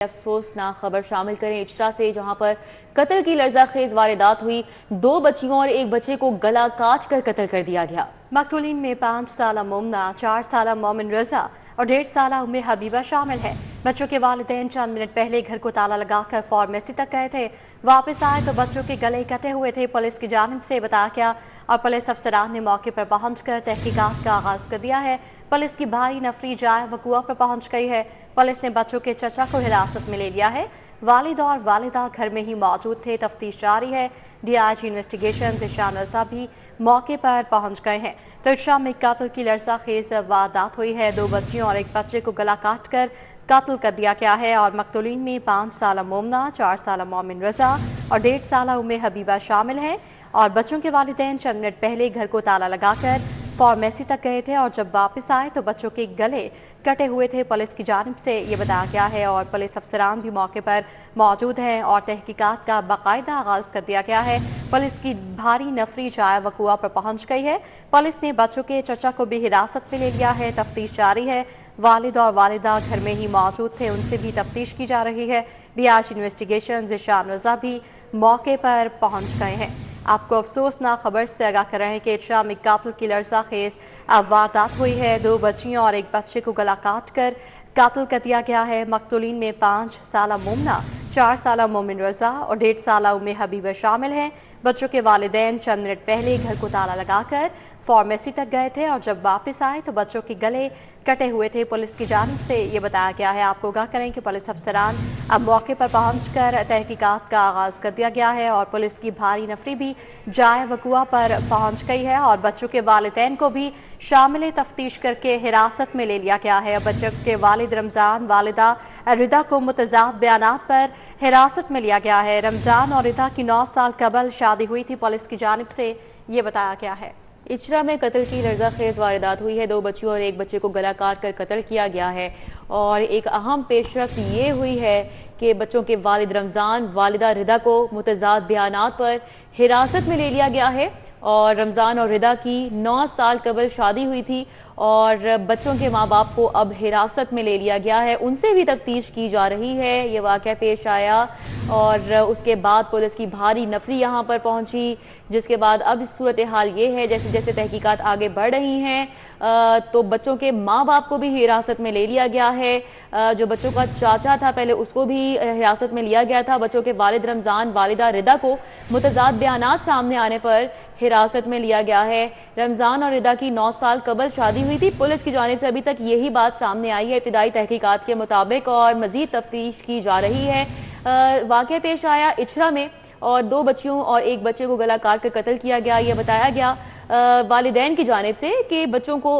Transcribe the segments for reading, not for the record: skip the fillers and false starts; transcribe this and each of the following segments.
अफसोसनाक खबर शामिल करें इचरा से, जहां पर कत्ल की लर्जाखेज वारदात हुई। 2 बच्चियों और एक बच्चे को गला काट कर कत्ल कर दिया गया। मकतूलीन में 5 साला मुमना, 4 साला मोमिन रजा और 1.5 साला उम्मे हबीबा शामिल है। बच्चों के वालिदैन चंद मिनट पहले घर को ताला लगाकर फार्मेसी तक गए थे। वापस आए तो बच्चों के गले कटे हुए थे। पुलिस की जानिब से बताया गया और पुलिस अफसरान ने मौके पर पहुंचकर तहकीकात का आगाज कर दिया है। पुलिस की भारी नफरी जाए वकुआ पर पहुंच गई है। पुलिस ने बच्चों के चचा को हिरासत में ले लिया है। वालिद और वालिदा घर में ही मौजूद थे। तफ्तीश जारी है। DIG इन्वेस्टिगेशन ईशान रजा भी मौके पर पहुंच गए हैं। तो इचरा में कत्ल की लर्जाखेज वारदात हुई है। 2 बच्चियों और एक बच्चे को गला काट कर कत्ल कर दिया गया है और मकतूलीन में 5 साला मोमना, 4 साला मोमिन रजा और 1.5 साला उम्मे हबीबा शामिल हैं। और बच्चों के वालिदैन चंद मिनट पहले घर को ताला लगाकर फार्मेसी तक गए थे और जब वापस आए तो बच्चों के गले कटे हुए थे। पुलिस की जानिब से ये बताया गया है और पुलिस अफसरान भी मौके पर मौजूद हैं और तहकीकात का बाकायदा आगाज कर दिया गया है। पुलिस की भारी नफरी जाए वकुआ पर पहुंच गई है। पुलिस ने बच्चों के चचा को भी हिरासत में ले लिया है। तफ्तीश जारी है। वालिद और वालिदा घर में ही मौजूद थे, उनसे भी तफ्तीश की जा रही है। DIG इन्वेस्टिगेशन ईशान रजा भी मौके पर पहुंच गए हैं। आपको अफसोसनाक खबर से आगाह कर रहे हैं कि इचरा में कत्ल की लर्जाखेज वारदात हुई है। 2 बच्चियों और एक बच्चे को गला काट कर कत्ल कर दिया गया है। मकतूलीन में 5 साला मुमना, 4 साला मोमिन रजा और 1.5 साला उम्मे हबीबा शामिल हैं। बच्चों के वालिदैन चंद मिनट पहले घर को ताला लगाकर फार्मेसी तक गए थे और जब वापस आए तो बच्चों के गले कटे हुए थे। पुलिस की जानिब से ये बताया गया है। आपको आगाह करें कि पुलिस अफसरान अब मौके पर पहुंचकर तहकीकात का आगाज कर दिया गया है और पुलिस की भारी नफरी भी जाए वकुआ पर पहुंच गई है और बच्चों के वालिदैन को भी शामिल तफ्तीश करके हिरासत में ले लिया गया है। बच्चों के वालिद रमजान, वालिदा रिदा को मुतजाद बयानात पर हिरासत में लिया गया है। रमजान और रिदा की 9 साल कबल शादी हुई थी। पुलिस की जानिब से ये बताया गया है। इचरा में कत्ल की लर्जाखेज वारदात हुई है। 2 बच्चियों और एक बच्चे को गला काट कर कत्ल किया गया है और एक अहम पेशरफ्त ये हुई है कि बच्चों के वालिद रमज़ान, वालिदा रिदा को मुतज़ाद बयानात पर हिरासत में ले लिया गया है और रमज़ान और रिदा की 9 साल कबल शादी हुई थी और बच्चों के माँ बाप को अब हिरासत में ले लिया गया है। उनसे भी तफ्तीश की जा रही है। ये वाक़या पेश आया और उसके बाद पुलिस की भारी नफरी यहाँ पर पहुँची, जिसके बाद अब इस सूरत हाल ये है जैसे जैसे तहकीकात आगे बढ़ रही हैं तो बच्चों के माँ बाप को भी हिरासत में ले लिया गया है। जो बच्चों का चाचा था पहले उसको भी हिरासत में लिया गया था। बच्चों के वालिद रमज़ान, वालिदा रिदा को मुतज़ाद बयानात सामने आने पर हिरासत में लिया गया है। रमज़ान और रिदा की 9 साल कबल शादी हुई थी। पुलिस की जानिब से अभी तक यही बात सामने आई है इब्तिदाई तहकीकात के मुताबिक और मज़ीद तफ्तीश की जा रही है। वाक़या पेश आया इचरा में और 2 बच्चियों और एक बच्चे को गला काट कर कत्ल किया गया। यह बताया गया वालिदैन की जानिब से कि बच्चों को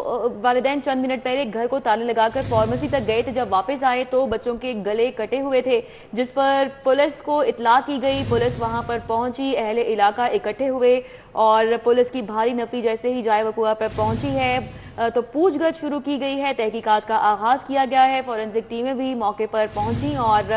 वालिदैन चंद मिनट पहले घर को ताले लगाकर फार्मेसी तक गए थे। जब वापस आए तो बच्चों के गले कटे हुए थे, जिस पर पुलिस को इतला की गई। पुलिस वहां पर पहुंची, अहले इलाका इकट्ठे हुए और पुलिस की भारी नफरी जैसे ही जाए वकुआ पर पहुंची है तो पूछगछ शुरू की गई है। तहकीकात का आगाज़ किया गया है। फॉरेंसिक टीमें भी मौके पर पहुंची और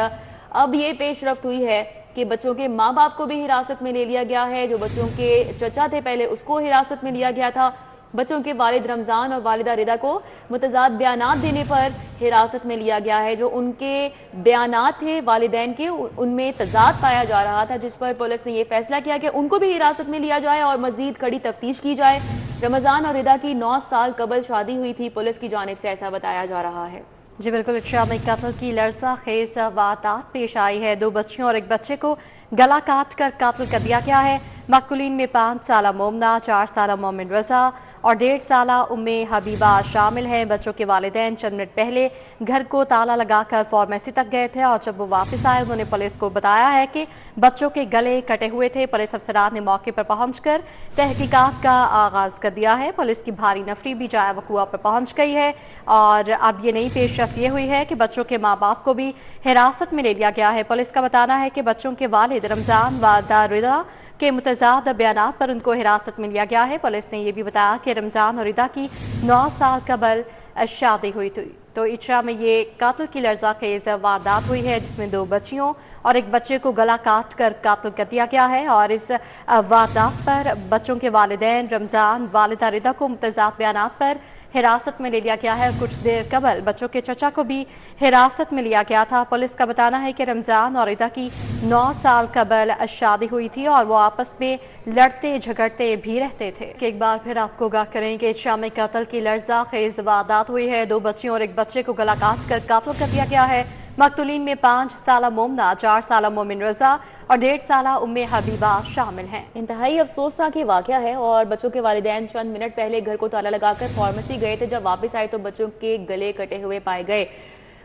अब ये पेशरफ्त हुई है कि बच्चों के माँ बाप को भी हिरासत में ले लिया गया है। जो बच्चों के चचा थे पहले उसको हिरासत में लिया गया था। बच्चों के वालिद रमज़ान और वालिदा रिदा को मुतज़ाद बयानात देने पर हिरासत में लिया गया है। जो उनके बयानात थे वालिदैन के उनमें तज़ाद पाया जा रहा था, जिस पर पुलिस ने यह फैसला किया कि उनको भी हिरासत में लिया जाए और मज़ीद कड़ी तफ्तीश की जाए। रमज़ान और रिदा की 9 साल कबल शादी हुई थी। पुलिस की जानिब से ऐसा बताया जा रहा है। जी बिल्कुल। इचरा में कत्ल की लर्जाखेज वारदात पेश आई है। 2 बच्चियों और एक बच्चे को गला काट कर कत्ल कर दिया गया है। मकतूलीन में 5 साला मोमना, 4 साला मोमिन रजा और 1.5 साला उम्मे हबीबा शामिल हैं। बच्चों के वालिदैन चंद मिनट पहले घर को ताला लगाकर फार्मेसी तक गए थे और जब वो वापस आए उन्होंने पुलिस को बताया है कि बच्चों के गले कटे हुए थे। पुलिस अफसरान ने मौके पर पहुंचकर तहकीकात का आगाज कर दिया है। पुलिस की भारी नफरी भी जाए वकुआ पर पहुंच गई है और अब ये नई पेशरफ्त ये हुई है कि बच्चों के माँ बाप को भी हिरासत में ले लिया गया है। पुलिस का बताना है कि बच्चों के वालिद रमज़ान, वालिदा रिदा के मुतज़ाद बयानात पर उनको हिरासत में लिया गया है। पुलिस ने यह भी बताया कि रमज़ान और रिदा की 9 साल कबल शादी हुई थी। तो इचरा में ये कत्ल की लर्जाखेज वारदात हुई है जिसमें 2 बच्चियों और एक बच्चे को गला काट कर कत्ल कर दिया गया है और इस वारदात पर बच्चों के वालिदैन रमज़ान, वालिदा रिदा को मुतज़ाद बयानात पर हिरासत में ले लिया गया है। कुछ देर कबल बच्चों के चचा को भी हिरासत में लिया गया था। पुलिस का बताना है कि रमजान और ईदा की 9 साल कबल शादी हुई थी और वो आपस में लड़ते झगड़ते भी रहते थे। एक बार फिर आपको आगाह करेंगे, शामी कत्ल की लर्ज़ाखेज़ वारदात हुई है। 2 बच्चियों और एक बच्चे को गला काट कर कत्ल कर दिया गया है। मकतूलीन में 5 साला मोमना, 4 साला मोमिन रजा और 1.5 साला उम्मे हबीबा शामिल हैं। इंतहाई अफसोसनाक ये वाकया है और बच्चों के वालिदैन चंद मिनट पहले घर को ताला लगाकर फार्मेसी गए थे। जब वापस आए तो बच्चों के गले कटे हुए पाए गए।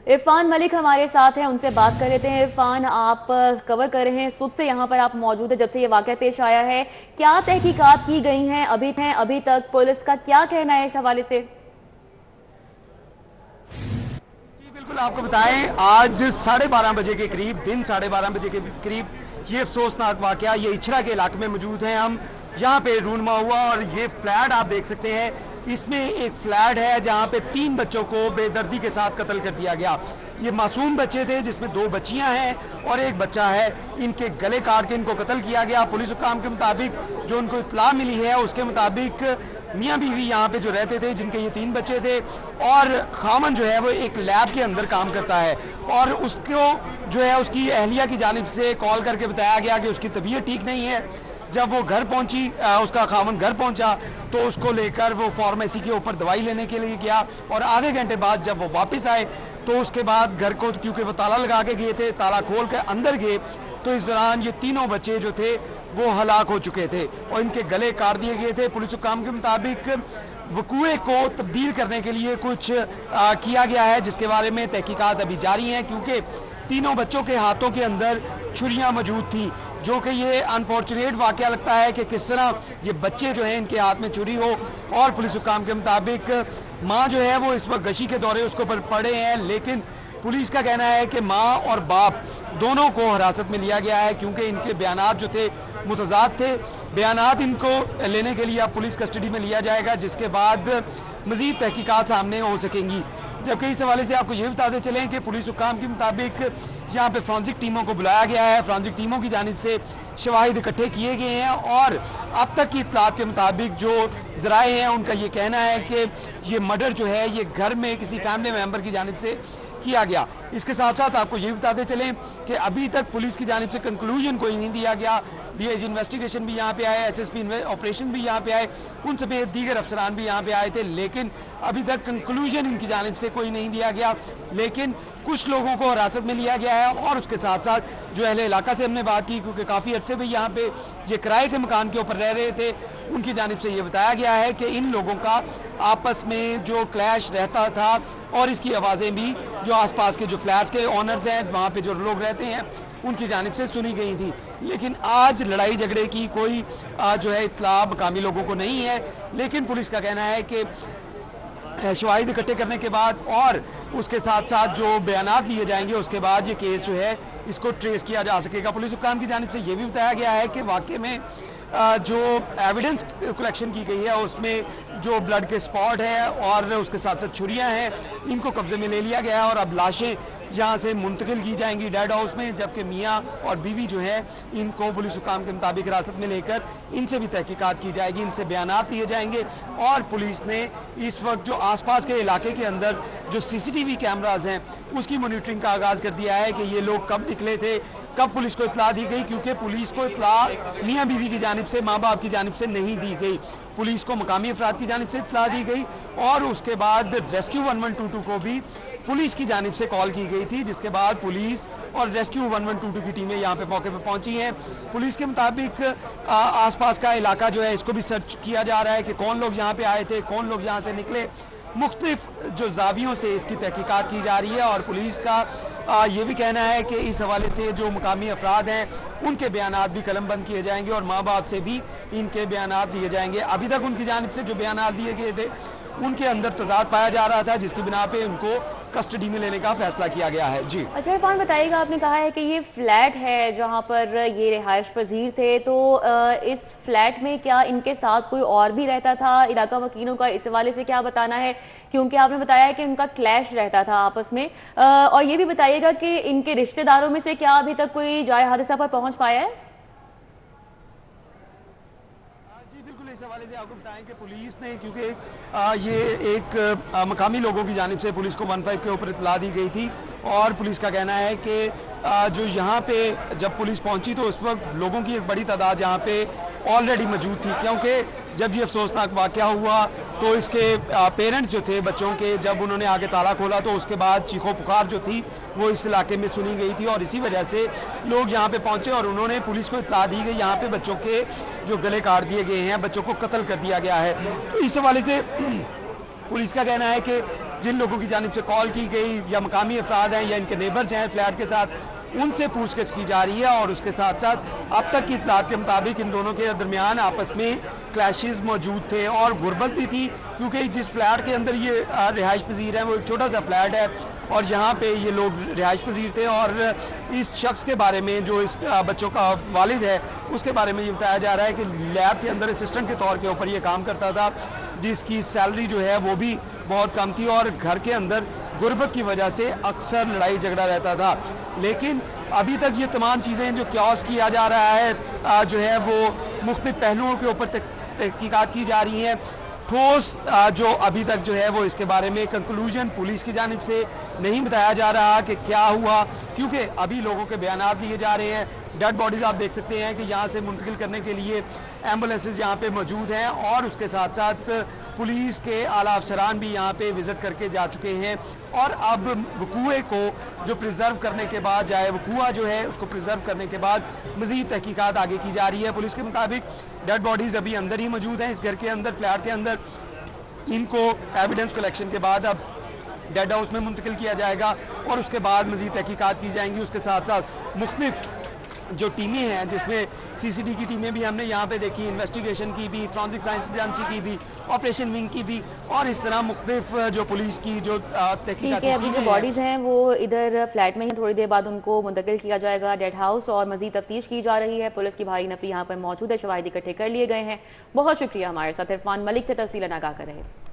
इरफान मलिक हमारे साथ हैं, उनसे बात कर लेते हैं। इरफान, आप कवर कर रहे हैं, सुबह से यहाँ पर आप मौजूद हैं जब से ये वाकया पेश आया है। क्या तहकीकात की गई हैं अभी तक? पुलिस का क्या कहना है इस हवाले से? बिल्कुल, आपको बताएं, आज 12:30 बजे के करीब, दिन 12:30 बजे के करीब ये अफसोसनाक वाकया, ये इछरा के इलाके में मौजूद हैं हम। यहाँ पे रूनमा हुआ और ये फ्लैट आप देख सकते हैं, इसमें एक फ्लैट है जहाँ पे 3 बच्चों को बेदर्दी के साथ कत्ल कर दिया गया। ये मासूम बच्चे थे जिसमें 2 बच्चियां हैं और एक बच्चा है। इनके गले काट के इनको कत्ल किया गया। पुलिस हुकाम के मुताबिक जो उनको इत्तला मिली है उसके मुताबिक मियाँ बीवी यहाँ पे जो रहते थे, जिनके ये 3 बच्चे थे, और खामन जो है वो एक लैब के अंदर काम करता है और उसको जो है उसकी अहलिया की जानिब से कॉल करके बताया गया कि उसकी तबीयत ठीक नहीं है। जब वो घर पहुंची, उसका खामन घर पहुंचा तो उसको लेकर वो फार्मेसी के ऊपर दवाई लेने के लिए गया और आधे घंटे बाद जब वो वापस आए तो उसके बाद घर को, क्योंकि वो ताला लगा के गए थे, ताला खोल के अंदर गए तो इस दौरान ये तीनों बच्चे जो थे वो हलाक हो चुके थे और इनके गले काट दिए गए थे। पुलिस हुकाम के मुताबिक वकूए को तब्दील करने के लिए कुछ किया गया है, जिसके बारे में तहकीकात अभी जारी हैं, क्योंकि तीनों बच्चों के हाथों के अंदर छुरियां मौजूद थी, जो कि ये अनफॉर्चुनेट वाकया लगता है कि किस तरह ये बच्चे जो हैं इनके हाथ में छुरी हो। और पुलिस हुकाम के मुताबिक माँ जो है वो इस वक्त गशी के दौरे उसके ऊपर पड़े हैं, लेकिन पुलिस का कहना है कि माँ और बाप दोनों को हिरासत में लिया गया है क्योंकि इनके बयानात जो थे मुतजाद थे। बयानात इनको लेने के लिए अब पुलिस कस्टडी में लिया जाएगा, जिसके बाद मजीद तहकीकात सामने हो सकेंगी। जबकि इस हवाले से आपको ये बताते चलें कि पुलिस हुकाम के मुताबिक यहाँ पे फॉरेंसिक टीमों को बुलाया गया है। फॉरेंसिक टीमों की जानिब से शवाहिद इकट्ठे किए गए हैं और अब तक की इत्तलात के मुताबिक जो ज़राए हैं उनका ये कहना है कि ये मर्डर जो है ये घर में किसी फैमिली मेम्बर की जानिब से किया गया। इसके साथ साथ आपको ये बताते चलें कि अभी तक पुलिस की जानिब से कंक्लूजन कोई नहीं दिया गया। डीआईजी इन्वेस्टिगेशन भी यहाँ पे आए, एसएसपी ऑपरेशन भी यहाँ पे आए, उन समेत दीगर अफसरान भी यहाँ पे आए थे, लेकिन अभी तक कंक्लूजन इनकी जानिब से कोई नहीं दिया गया। लेकिन कुछ लोगों को हिरासत में लिया गया है और उसके साथ साथ जो अहले इलाका से हमने बात की, क्योंकि काफ़ी अर्से भी यहाँ पे ये किराए के मकान के ऊपर रह रहे थे, उनकी जानिब से ये बताया गया है कि इन लोगों का आपस में जो क्लैश रहता था और इसकी आवाज़ें भी जो आसपास के जो फ्लैट्स के ऑनर्स हैं, वहाँ पे जो लोग रहते हैं, उनकी जानिब से सुनी गई थी। लेकिन आज लड़ाई झगड़े की कोई जो है इत्तला मकामी लोगों को नहीं है, लेकिन पुलिस का कहना है कि शवाहिद इकट्ठे करने के बाद और उसके साथ साथ जो बयानात लिए जाएंगे उसके बाद ये केस जो है इसको ट्रेस किया जा सकेगा। पुलिस हुकाम की जानिब से ये भी बताया गया है कि वाकई में जो एविडेंस कलेक्शन की गई है उसमें जो ब्लड के स्पॉट है और उसके साथ साथ छुरियां हैं, इनको कब्जे में ले लिया गया है और अब लाशें यहाँ से मुंतकिल की जाएंगी डेड हाउस में, जबकि मियाँ और बीवी जो है इनको पुलिस हुकाम के मुताबिक हिरासत में लेकर इनसे भी तहकीकात की जाएगी, इनसे बयानात लिए जाएंगे। और पुलिस ने इस वक्त जो आसपास के इलाके के अंदर जो सीसीटीवी कैमराज हैं उसकी मॉनिटरिंग का आगाज़ कर दिया है कि ये लोग कब निकले थे, कब पुलिस को इत्तला दी गई, क्योंकि पुलिस को इत्तला मियाँ बीवी की जानिब से, माँ बाप की जानिब से नहीं दी गई। पुलिस को मकामी अफराद की जानिब से इत्तला दी गई और उसके बाद रेस्क्यू 1122 को भी पुलिस की जानिब से कॉल की गई थी, जिसके बाद पुलिस और रेस्क्यू 1122 की टीमें यहाँ पे मौके पे पहुंची हैं। पुलिस के मुताबिक आसपास का इलाका जो है इसको भी सर्च किया जा रहा है कि कौन लोग यहाँ पे आए थे, कौन लोग यहाँ से निकले। मुख्तलिफ जो जावियों से इसकी तहकीकात की जा रही है और पुलिस का ये भी कहना है कि इस हवाले से जो मुकामी अफराद हैं उनके बयानात भी कलमबंद किए जाएंगे और माँ बाप से भी इनके बयानात दिए जाएंगे। अभी तक उनकी जानिब से जो बयानात दिए गए थे उनके अंदर तजाद पाया जा रहा था, जिसकी बिना पे उनको कस्टडी में लेने का फैसला किया गया है। जी अच्छा इरफान, बताइएगा, आपने कहा है कि ये फ्लैट है जहाँ पर ये रिहाइश पजीर थे, तो इस फ्लैट में क्या इनके साथ कोई और भी रहता था? इलाका वकीलों का इस हवाले से क्या बताना है, क्योंकि आपने बताया है कि उनका क्लैश रहता था आपस में। और ये भी बताइएगा कि इनके रिश्तेदारों में से क्या अभी तक कोई जाए हादसा पर पहुँच पाया है? इस हवाले से आपको बताएं कि पुलिस ने, क्योंकि ये एक मकामी लोगों की जानिब से पुलिस को 15 के ऊपर इतला दी गई थी और पुलिस का कहना है कि जो यहाँ पे जब पुलिस पहुंची तो उस वक्त लोगों की एक बड़ी तादाद यहाँ पे ऑलरेडी मौजूद थी, क्योंकि जब ये अफसोसनाक वाक़या हुआ तो इसके पेरेंट्स जो थे बच्चों के, जब उन्होंने आगे ताला खोला तो उसके बाद चीखों पुकार जो थी वो इस इलाके में सुनी गई थी और इसी वजह से लोग यहाँ पे पहुँचे और उन्होंने पुलिस को इतला दी गई यहाँ पे बच्चों के जो गले काट दिए गए हैं, बच्चों को कत्ल कर दिया गया है। तो इस हवाले से पुलिस का कहना है कि जिन लोगों की जानिब से कॉल की गई या मकामी अफराद हैं या इनके नेबर्स हैं फ्लैट के साथ, उनसे पूछताछ की जा रही है और उसके साथ साथ अब तक की इतलात के मुताबिक इन दोनों के दरमियान आपस में क्लैशेस मौजूद थे और गुर्बत भी थी, क्योंकि जिस फ्लैट के अंदर ये रिहाइश पजीर है वो एक छोटा सा फ्लैट है और यहाँ पे ये लोग रिहाइश पजीर थे और इस शख्स के बारे में जो इस बच्चों का वालिद है उसके बारे में ये बताया जा रहा है कि लैब के अंदर असिस्टेंट के तौर के ऊपर ये काम करता था, जिसकी सैलरी जो है वो भी बहुत कम थी और घर के अंदर गुर्बत की वजह से अक्सर लड़ाई झगड़ा रहता था। लेकिन अभी तक ये तमाम चीज़ें जो क्यास किया जा रहा है जो है वो मुख्तलिफ पहलुओं के ऊपर तहकीकात की जा रही हैं। ठोस जो अभी तक जो है वो इसके बारे में कंक्लूजन पुलिस की जानिब से नहीं बताया जा रहा कि क्या हुआ, क्योंकि अभी लोगों के बयानात लिए जा रहे हैं। डेड बॉडीज़ आप देख सकते हैं कि यहाँ से मुंतकिल करने के लिए एम्बुलेंसेज यहाँ पे मौजूद हैं और उसके साथ साथ पुलिस के आला अफसरान भी यहाँ पे विज़िट करके जा चुके हैं और अब वकूए को जो प्रिजर्व करने के बाद जाए, वकूआ जो है उसको प्रिजर्व करने के बाद मज़ीद तहकीकात आगे की जा रही है। पुलिस के मुताबिक डेड बॉडीज़ अभी अंदर ही मौजूद हैं इस घर के अंदर, फ्लैट के अंदर। इनको एविडेंस कलेक्शन के बाद अब डेड हाउस में मुंतकिल किया जाएगा और उसके बाद मज़ीद तहकीकात की जाएंगी। उसके साथ साथ मुख्तलिफ जो टीमें हैं, जिसमें सीसीडी की टीमें भी हमने यहाँ पे देखी, इन्वेस्टिगेशन की भी, फॉरेंसिक साइंस एजेंसी की भी, ऑपरेशन विंग की भी, और इस तरह मुख्तलिफ जो पुलिस की जो तहकीकात है। अभी जो बॉडीज़ हैं वो इधर फ्लैट में ही थोड़ी देर बाद उनको मुंतकिल किया जाएगा डेड हाउस और मज़ीद तफ्तीश की जा रही है। पुलिस की भारी नफरी यहाँ पर मौजूद है, शवाहिद इकट्ठे कर लिए गए हैं। बहुत शुक्रिया हमारे साथ इरफान मलिक थे, तफसीलन आगाह कर रहे हैं।